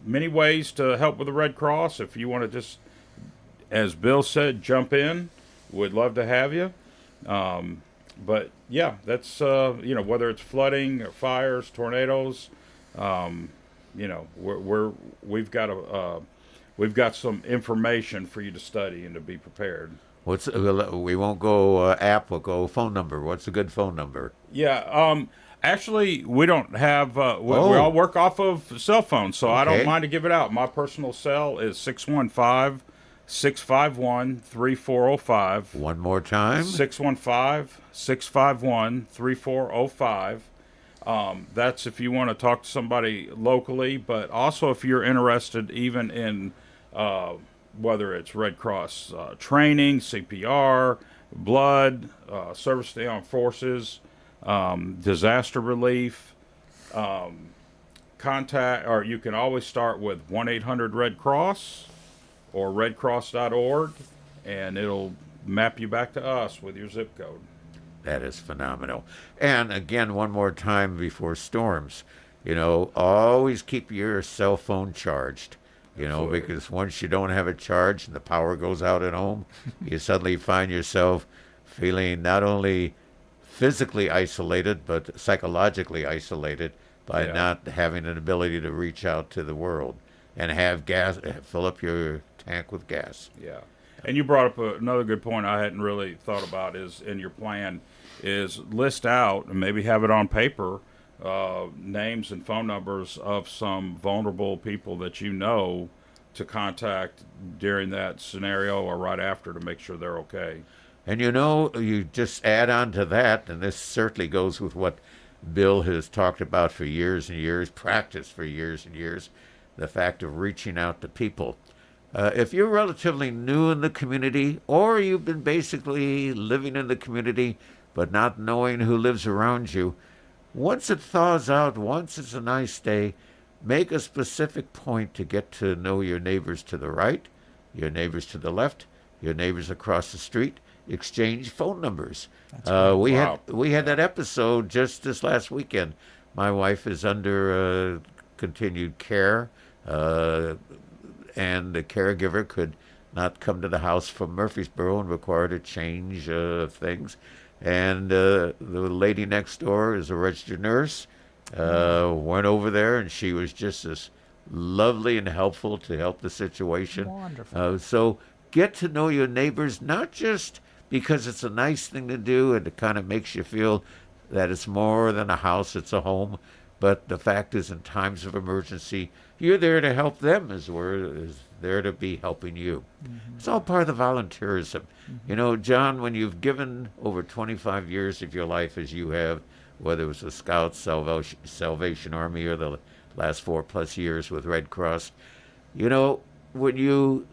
many ways to help with the Red Cross. If you want to just, as Bill said, jump in, we'd love to have you. But yeah, that's whether it's flooding or fires, tornadoes, we've got some information for you to study and to be prepared. We won't go app, we'll go phone number. What's a good phone number? Yeah, actually, we don't have, we all work off of cell phones, so I don't mind to give it out. My personal cell is 615-651-3405. One more time. 615-651-3405. That's if you want to talk to somebody locally, but also if you're interested even in whether it's Red Cross training, CPR, blood, service to the armed forces, disaster relief, contact, or you can always start with 1-800-RED-CROSS or redcross.org, and it'll map you back to us with your zip code. That is phenomenal. And again, one more time before storms, always keep your cell phone charged, Absolutely. Because once you don't have it charged and the power goes out at home, you suddenly find yourself feeling not only physically isolated, but psychologically isolated by not having an ability to reach out to the world and have gas, fill up your tank with gas. Yeah. And you brought up another good point I hadn't really thought about is in your plan is list out and maybe have it on paper, names and phone numbers of some vulnerable people that to contact during that scenario or right after to make sure they're okay. And you just add on to that, and this certainly goes with what Bill has talked about for years and years, practiced for years and years, the fact of reaching out to people. If you're relatively new in the community, or you've been basically living in the community but not knowing who lives around you, once it thaws out, once it's a nice day, make a specific point to get to know your neighbors to the right, your neighbors to the left, your neighbors across the street. Exchange phone numbers. We had that episode just this last weekend. My wife is under continued care, and the caregiver could not come to the house from Murfreesboro and required a change of things. And the lady next door is a registered nurse. Went over there, and she was just as lovely and helpful to help the situation. Wonderful. So get to know your neighbors, not just because it's a nice thing to do and it kind of makes you feel that it's more than a house, it's a home. But the fact is, in times of emergency, you're there to help them as we're there to be helping you. Mm-hmm. It's all part of the volunteerism. Mm-hmm. John, when you've given over 25 years of your life as you have, whether it was the Scouts, Salvation Army, or the last 4+ years with Red Cross, when you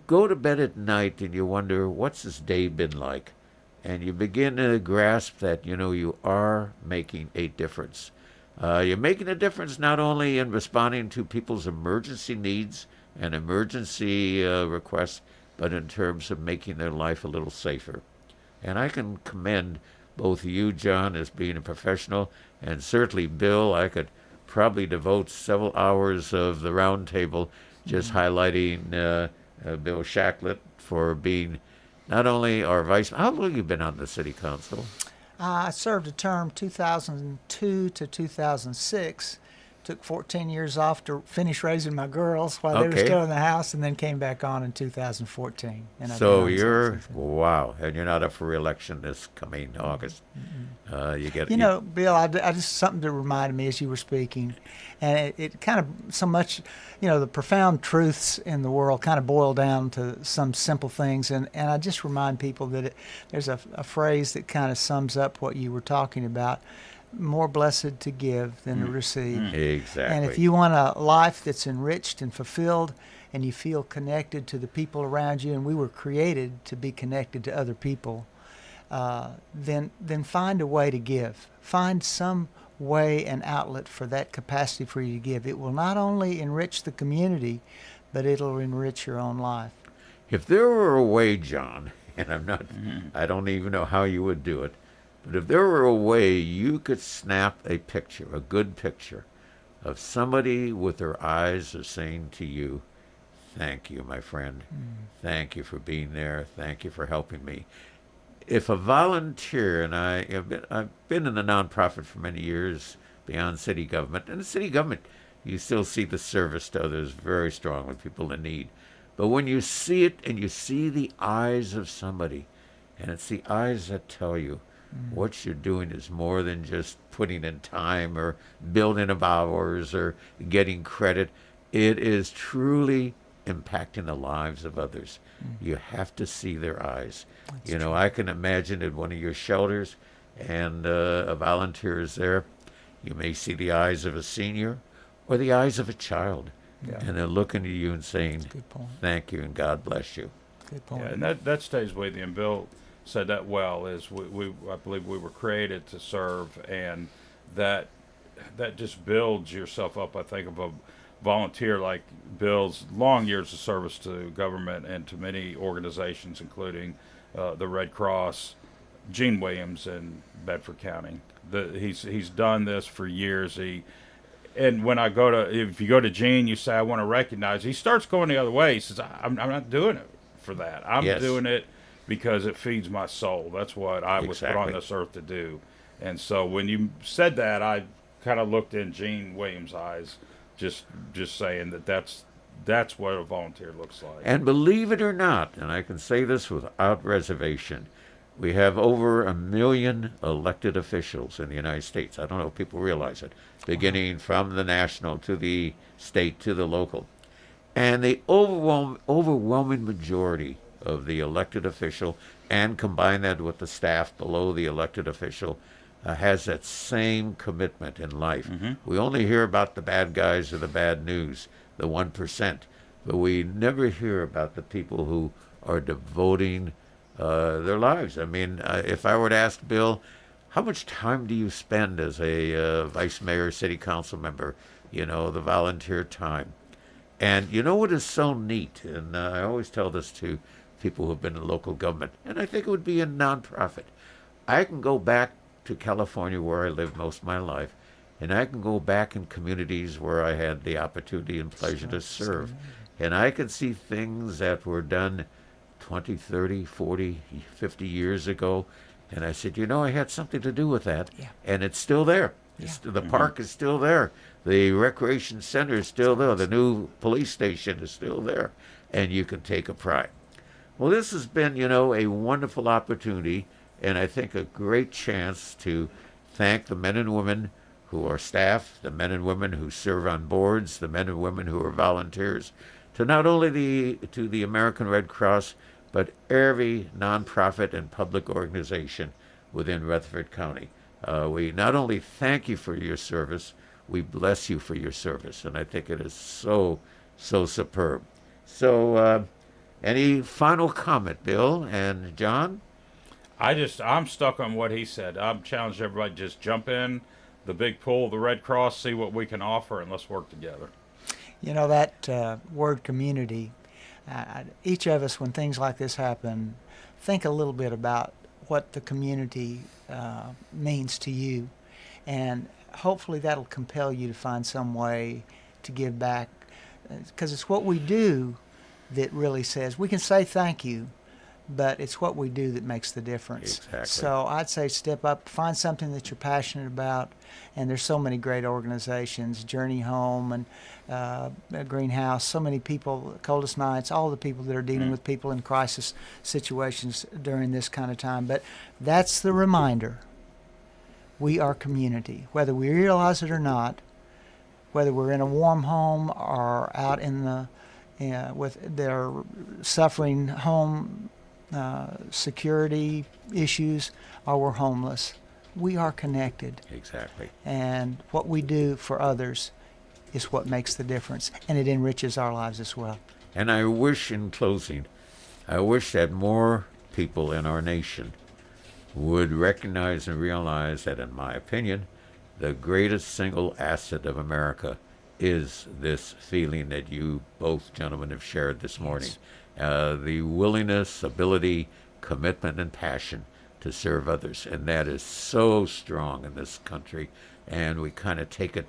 go to bed at night and you wonder, what's this day been like? And you begin to grasp that, you are making a difference. You're making a difference not only in responding to people's emergency needs and emergency requests, but in terms of making their life a little safer. And I can commend both you, John, as being a professional, and certainly Bill. I could probably devote several hours of the round table just highlighting Bill Shacklett for being not only our vice. How long have you been on the city council? I served a term 2002 to 2006. Took 14 years off to finish raising my girls while they were still in the house, and then came back on in 2014. And so you're, wow, and you're not up for re-election this coming August. You get, Bill, I just something that reminded me as you were speaking, and it kind of so much, the profound truths in the world kind of boil down to some simple things, and I just remind people that there's a phrase that kind of sums up what you were talking about. More blessed to give than to receive. Exactly. And if you want a life that's enriched and fulfilled, and you feel connected to the people around you, and we were created to be connected to other people, then find a way to give. Find some way and outlet for that capacity for you to give. It will not only enrich the community, but it'll enrich your own life. If there were a way, John, and I don't even know how you would do it, but if there were a way you could snap a picture, a good picture, of somebody with their eyes are saying to you, thank you, my friend. Thank you for being there. Thank you for helping me. If a volunteer, and I've been in the nonprofit for many years beyond city government, and the city government, you still see the service to others very strongly, people in need. But when you see it and you see the eyes of somebody, and it's the eyes that tell you, what you're doing is more than just putting in time or building of hours or getting credit. It is truly impacting the lives of others. You have to see their eyes. That's true. I can imagine at one of your shelters and a volunteer is there. You may see the eyes of a senior or the eyes of a child. Yeah. And they're looking at you and saying, thank you and God bless you. Good point. Yeah, and that stays with you. And Bill said that well, is I believe we were created to serve, and that just builds yourself up. I think of a volunteer like Bill's long years of service to government and to many organizations, including the Red Cross, Gene Williams in Bedford County. He's done this for years. And when if you go to Gene, you say, I want to recognize, he starts going the other way. He says, I'm not doing it for that. I'm doing it because it feeds my soul. That's what I was put on this earth to do. And so when you said that, I kind of looked in Gene Williams' eyes, just saying that's what a volunteer looks like. And believe it or not, and I can say this without reservation, we have over 1 million elected officials in the United States. I don't know if people realize it, beginning from the national to the state to the local. And the overwhelming majority of the elected official, and combine that with the staff below the elected official, has that same commitment in life. We only hear about the bad guys or the bad news, the 1%, but we never hear about the people who are devoting their lives. I mean, if I were to ask Bill, how much time do you spend as a vice mayor, city council member, the volunteer time? And you know what is so neat, and I always tell this to people who have been in local government, and I think it would be a nonprofit. I can go back to California where I lived most of my life, and I can go back in communities where I had the opportunity and pleasure to serve. And I can see things that were done 20, 30, 40, 50 years ago, and I said, I had something to do with that, and it's still there. The park is still there. The recreation center is still there. The new police station is still there, and you can take a pride. Well, this has been, a wonderful opportunity, and I think a great chance to thank the men and women who are staff, the men and women who serve on boards, the men and women who are volunteers, to not only the American Red Cross, but every nonprofit and public organization within Rutherford County. We not only thank you for your service, we bless you for your service, and I think it is so superb. So, any final comment, Bill and John? I'm stuck on what he said. I'm challenging everybody, just jump in the big pool of the Red Cross, see what we can offer, and let's work together. That word community, each of us, when things like this happen, think a little bit about what the community means to you, and hopefully that'll compel you to find some way to give back, because it's what we do that really says, we can say thank you, but it's what we do that makes the difference. Exactly. So I'd say step up, find something that you're passionate about, and there's so many great organizations, Journey Home and Greenhouse, so many people, Coldest Nights, all the people that are dealing with people in crisis situations during this kind of time. But that's the reminder. We are community, whether we realize it or not, whether we're in a warm home or out in the with their suffering home security issues, or we're homeless. We are connected. Exactly. And what we do for others is what makes the difference, and it enriches our lives as well. And I wish, in closing, I wish that more people in our nation would recognize and realize that, in my opinion, the greatest single asset of America is this feeling that you both gentlemen have shared this morning. The willingness, ability, commitment, and passion to serve others. And that is so strong in this country, and we kind of take it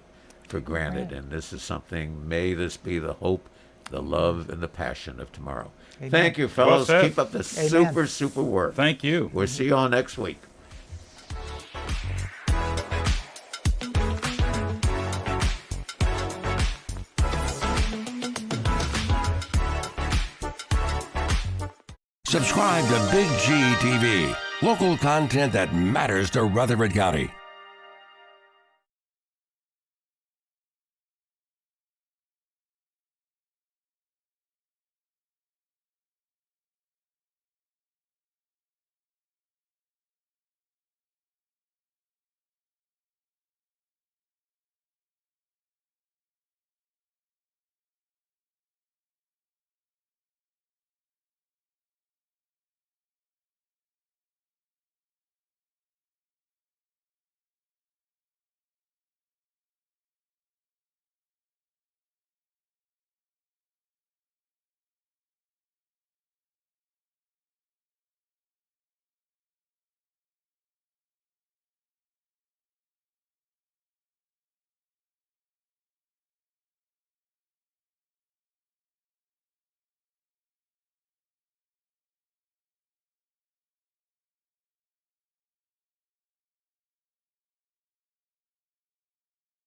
for granted. And this is something, may this be the hope, the love, and the passion of tomorrow. Amen. Thank you, fellows. Well said. Keep up the Amen. super work. Thank you. We'll see you all next week. Subscribe to Big G TV, local content that matters to Rutherford County.